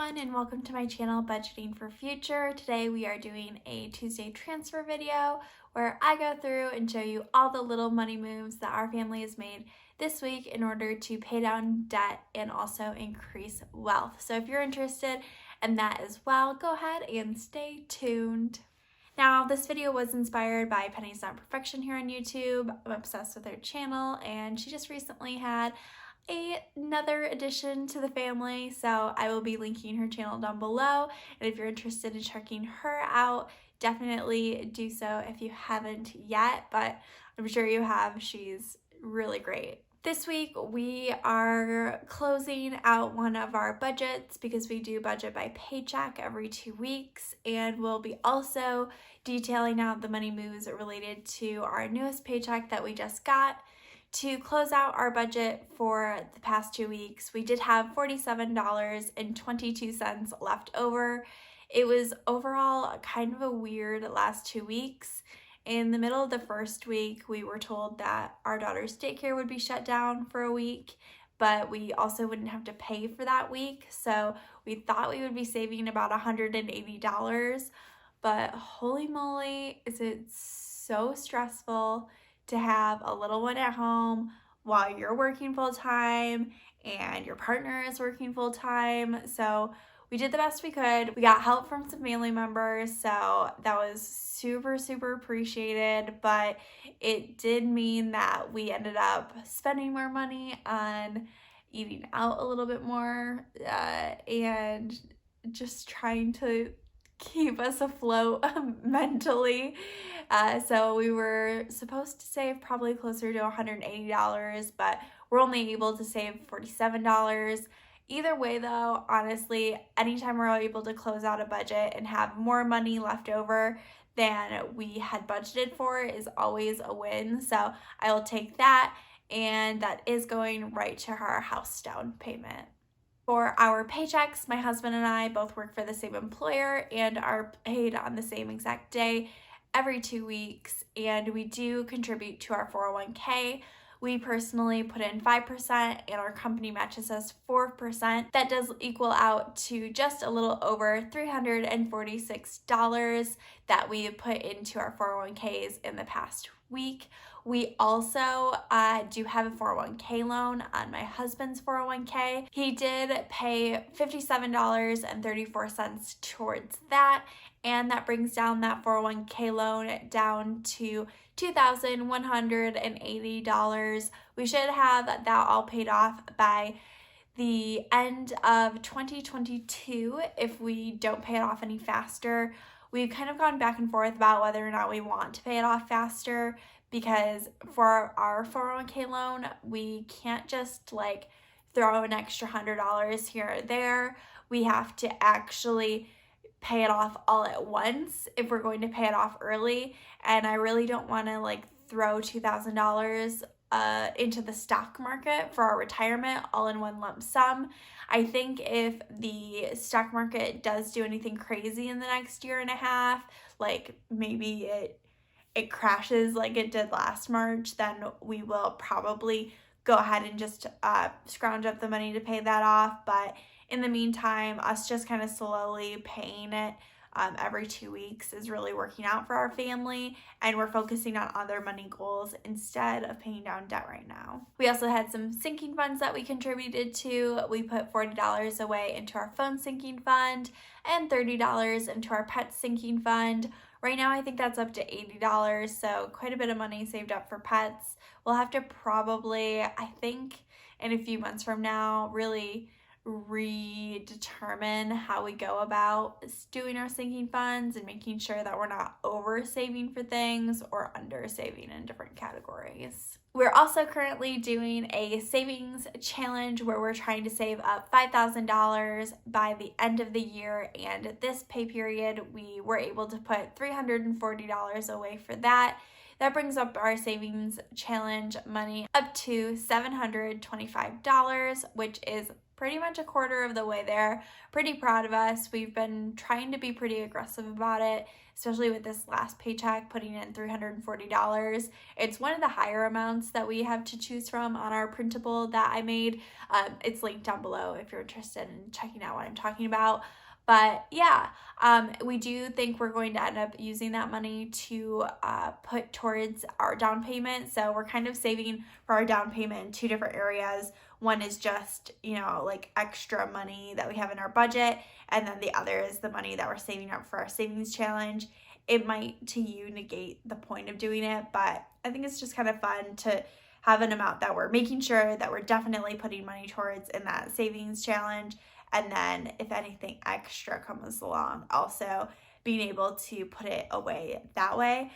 everyone, and welcome to my channel, Budgeting for Future. Today we are doing a Tuesday transfer video where I go through and show you all the little money moves that our family has made this week in order to pay down debt and also increase wealth. So if you're interested in that as well, go ahead and stay tuned. Now, this video was inspired by Penny's Not Perfection here on YouTube. I'm obsessed with her channel, and she just recently had another addition to the family, so I will be linking her channel down below, and if you're interested in checking her out, definitely do so if you haven't yet, but I'm sure you have. She's really great. This week we are closing out one of our budgets because we do budget by paycheck every 2 weeks, and we'll be also detailing out the money moves related to our newest paycheck that we just got. To close out our budget for the past 2 weeks, we did have $47.22 left over. It was overall kind of a weird last 2 weeks. In the middle of the first week, we were told that our daughter's daycare would be shut down for a week, but we also wouldn't have to pay for that week. So we thought we would be saving about $180, but holy moly, is it so stressful to have a little one at home while you're working full-time and your partner is working full-time. So we did the best we could. We got help from some family members, so that was super appreciated, but it did mean that we ended up spending more money on eating out a little bit more and just trying to keep us afloat mentally. So we were supposed to save probably closer to $180, but we're only able to save $47. Either way though, honestly, anytime we're able to close out a budget and have more money left over than we had budgeted for is always a win. So I will take that, and that is going right to our house down payment. For our paychecks, my husband and I both work for the same employer and are paid on the same exact day every 2 weeks, and we do contribute to our 401k. We personally put in 5% and our company matches us 4%. That does equal out to just a little over $346 that we put into our 401ks in the past week. We also do have a 401k loan on my husband's 401k. He did pay $57.34 towards that, and that brings down that 401k loan down to $2,180. We should have that all paid off by the end of 2022 if we don't pay it off any faster. We've kind of gone back and forth about whether or not we want to pay it off faster, because for our 401k loan, we can't just like throw an extra $100 here or there. We have to actually pay it off all at once if we're going to pay it off early, and I really don't want to like throw $2,000 into the stock market for our retirement all in one lump sum. I think if the stock market does do anything crazy in the next year and a half, like maybe it crashes like it did last March, then we will probably go ahead and just scrounge up the money to pay that off. But in the meantime, us just kind of slowly paying it every 2 weeks is really working out for our family, and we're focusing on other money goals instead of paying down debt right now. We also had some sinking funds that we contributed to. We put $40 away into our phone sinking fund and $30 into our pet sinking fund. Right now, I think that's up to $80, so quite a bit of money saved up for pets. We'll have to probably, I think, in a few months from now, really redetermine how we go about doing our sinking funds and making sure that we're not over saving for things or under saving in different categories. We're also currently doing a savings challenge where we're trying to save up $5,000 by the end of the year, and this pay period we were able to put $340 away for that. That brings up our savings challenge money up to $725, which is pretty much a quarter of the way there. Pretty proud of us. We've been trying to be pretty aggressive about it, especially with this last paycheck, putting in $340. It's one of the higher amounts that we have to choose from on our printable that I made. It's linked down below if you're interested in checking out what I'm talking about. But yeah, we do think we're going to end up using that money to put towards our down payment. So we're kind of saving for our down payment in two different areas. One is just, like extra money that we have in our budget. And then the other is the money that we're saving up for our savings challenge. It might to you negate the point of doing it, but I think it's just kind of fun to have an amount that we're making sure that we're definitely putting money towards in that savings challenge. And then if anything extra comes along, also being able to put it away that way.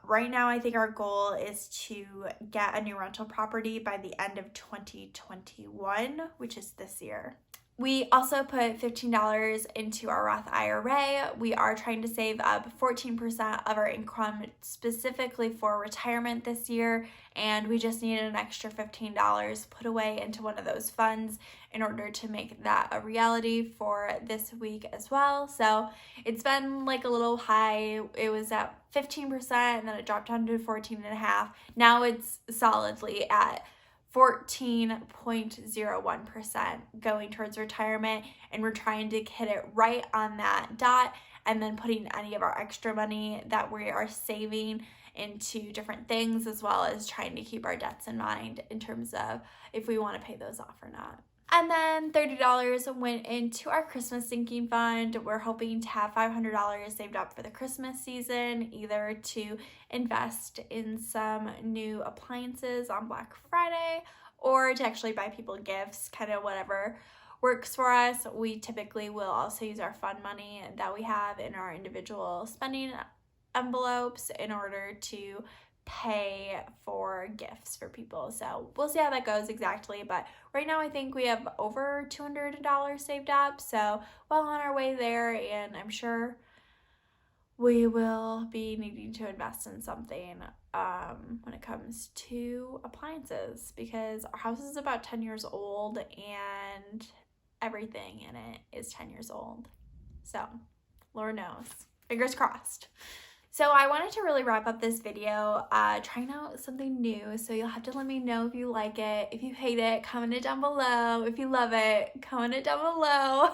Right now, I think our goal is to get a new rental property by the end of 2021, which is this year. We also put $15 into our Roth IRA. We are trying to save up 14% of our income specifically for retirement this year, and we just needed an extra $15 put away into one of those funds in order to make that a reality for this week as well. So it's been like a little high. It was at 15% and then it dropped down to 14.5%. Now it's solidly at 14.01% going towards retirement, and we're trying to hit it right on that dot, and then putting any of our extra money that we are saving into different things, as well as trying to keep our debts in mind in terms of if we want to pay those off or not. And then $30 went into our Christmas sinking fund. We're hoping to have $500 saved up for the Christmas season, either to invest in some new appliances on Black Friday or to actually buy people gifts, kind of whatever works for us. We typically will also use our fund money that we have in our individual spending envelopes in order to pay for gifts for people. So we'll see how that goes exactly, but right now I think we have over $200 saved up, so well on our way there, and I'm sure we will be needing to invest in something when it comes to appliances, because our house is about 10 years old and everything in it is 10 years old. So Lord knows, fingers crossed. So I wanted to really wrap up this video trying out something new. So you'll have to let me know if you like it. If you hate it, comment it down below. If you love it, comment it down below.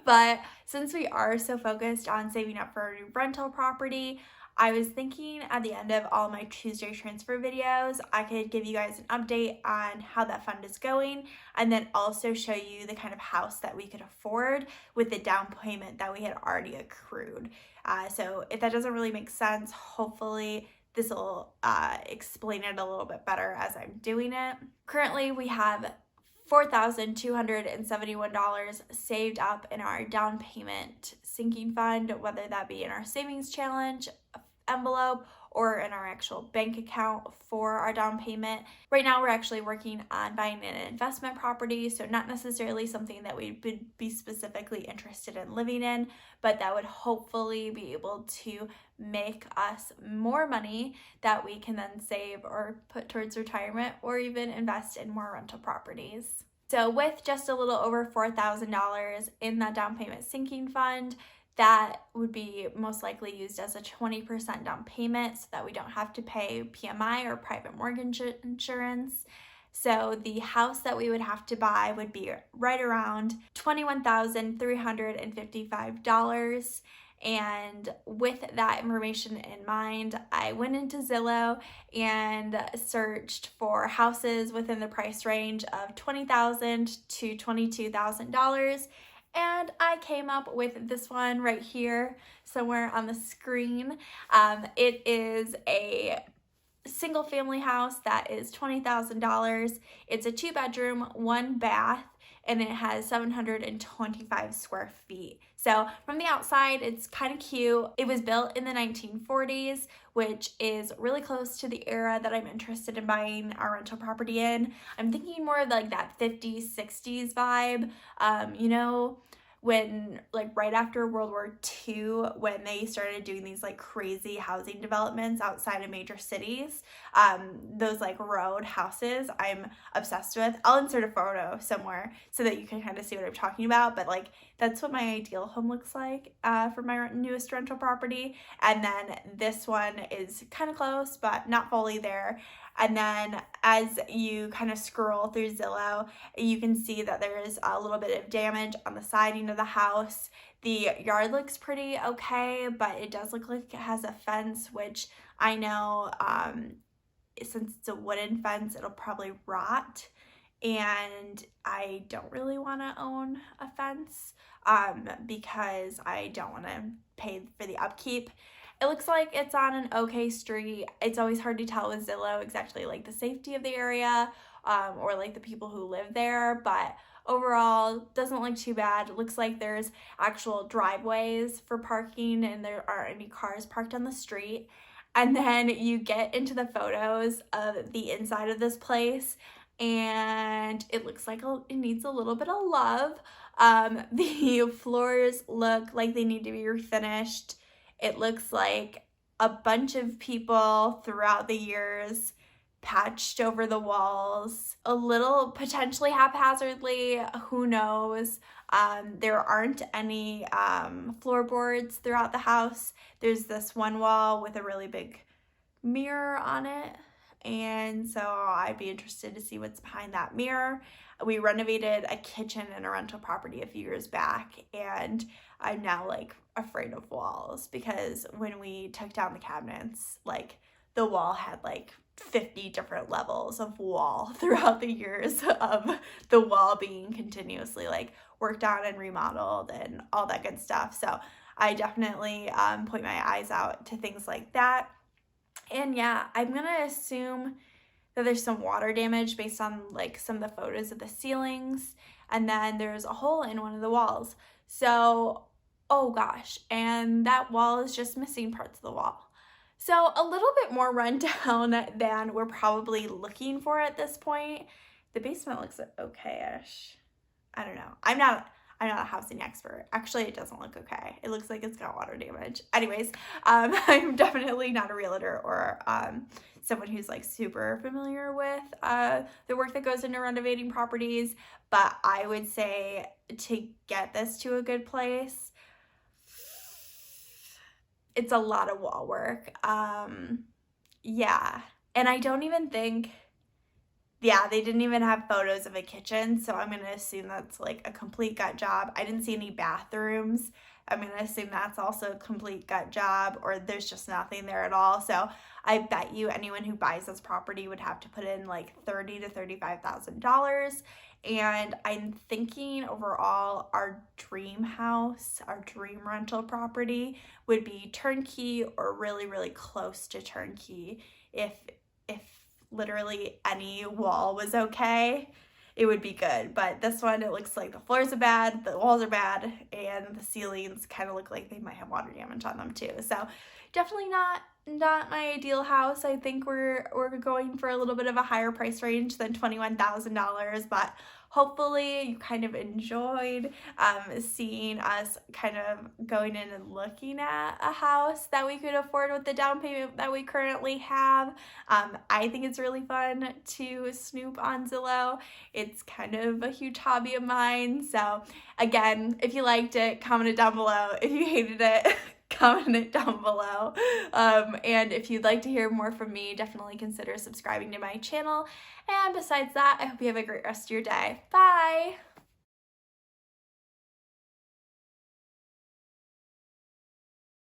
But since we are so focused on saving up for a new rental property, I was thinking at the end of all my Tuesday transfer videos, I could give you guys an update on how that fund is going, and then also show you the kind of house that we could afford with the down payment that we had already accrued. So if that doesn't really make sense, hopefully this will explain it a little bit better as I'm doing it. Currently, we have $4,271 saved up in our down payment sinking fund, whether that be in our savings challenge envelope or in our actual bank account for our down payment. Right now, we're actually working on buying an investment property, so not necessarily something that we would be specifically interested in living in, but that would hopefully be able to make us more money that we can then save or put towards retirement or even invest in more rental properties. So with just a little over $4,000 in that down payment sinking fund, that would be most likely used as a 20% down payment so that we don't have to pay PMI or private mortgage insurance. So the house that we would have to buy would be right around $21,355. And with that information in mind, I went into Zillow and searched for houses within the price range of $20,000 to $22,000. And I came up with this one right here somewhere on the screen. It is a single family house that is $20,000. It's a 2-bedroom, 1 bath, and it has 725 square feet. So from the outside, it's kind of cute. It was built in the 1940s, which is really close to the era that I'm interested in buying our rental property in. I'm thinking more of like that 50s, 60s vibe, when like right after World War II, when they started doing these like crazy housing developments outside of major cities, those like road houses I'm obsessed with. I'll insert a photo somewhere so that you can kind of see what I'm talking about, but like that's what my ideal home looks like for my newest rental property. And then this one is kind of close, but not fully there. And then as you kind of scroll through Zillow, you can see that there is a little bit of damage on the siding of the house. The yard looks pretty okay, but it does look like it has a fence, which I know since it's a wooden fence, it'll probably rot. And I don't really want to own a fence because I don't want to pay for the upkeep. It looks like it's on an okay street. It's always hard to tell with Zillow exactly like the safety of the area or like the people who live there, but overall doesn't look too bad. It looks like there's actual driveways for parking and there aren't any cars parked on the street. And then you get into the photos of the inside of this place and it looks like it needs a little bit of love. The floors look like they need to be refinished. It looks like a bunch of people throughout the years patched over the walls, a little potentially haphazardly, who knows. There aren't any floorboards throughout the house. There's this one wall with a really big mirror on it. And so I'd be interested to see what's behind that mirror. We renovated a kitchen in a rental property a few years back, and I'm now like afraid of walls because when we took down the cabinets, like the wall had like 50 different levels of wall throughout the years of the wall being continuously like worked on and remodeled and all that good stuff. So I definitely point my eyes out to things like that. And yeah, I'm gonna assume that there's some water damage based on like some of the photos of the ceilings, and then there's a hole in one of the walls. So, oh gosh, and that wall is just missing parts of the wall. So a little bit more rundown than we're probably looking for at this point. The basement looks okay-ish. I don't know. I'm not a housing expert. Actually, it doesn't look okay. It looks like it's got water damage. Anyways, I'm definitely not a realtor or someone who's like super familiar with the work that goes into renovating properties, but I would say to get this to a good place, it's a lot of wall work. Yeah, and I don't even think, yeah, they didn't even have photos of a kitchen, so I'm going to assume that's like a complete gut job. I didn't see any bathrooms. I'm going to assume that's also a complete gut job, or there's just nothing there at all. So I bet you anyone who buys this property would have to put in like $30,000 to $35,000. And I'm thinking overall our dream house, our dream rental property would be turnkey or really, really close to turnkey. If literally any wall was okay, it would be good. But this one, it looks like the floors are bad, the walls are bad, and the ceilings kind of look like they might have water damage on them too. So definitely not my ideal house. I think we're going for a little bit of a higher price range than $21,000, but hopefully you kind of enjoyed seeing us kind of going in and looking at a house that we could afford with the down payment that we currently have. I think it's really fun to snoop on Zillow. It's kind of a huge hobby of mine. So again, if you liked it, comment it down below. If you hated it, comment it down below. And if you'd like to hear more from me, definitely consider subscribing to my channel. And besides that, I hope you have a great rest of your day. Bye!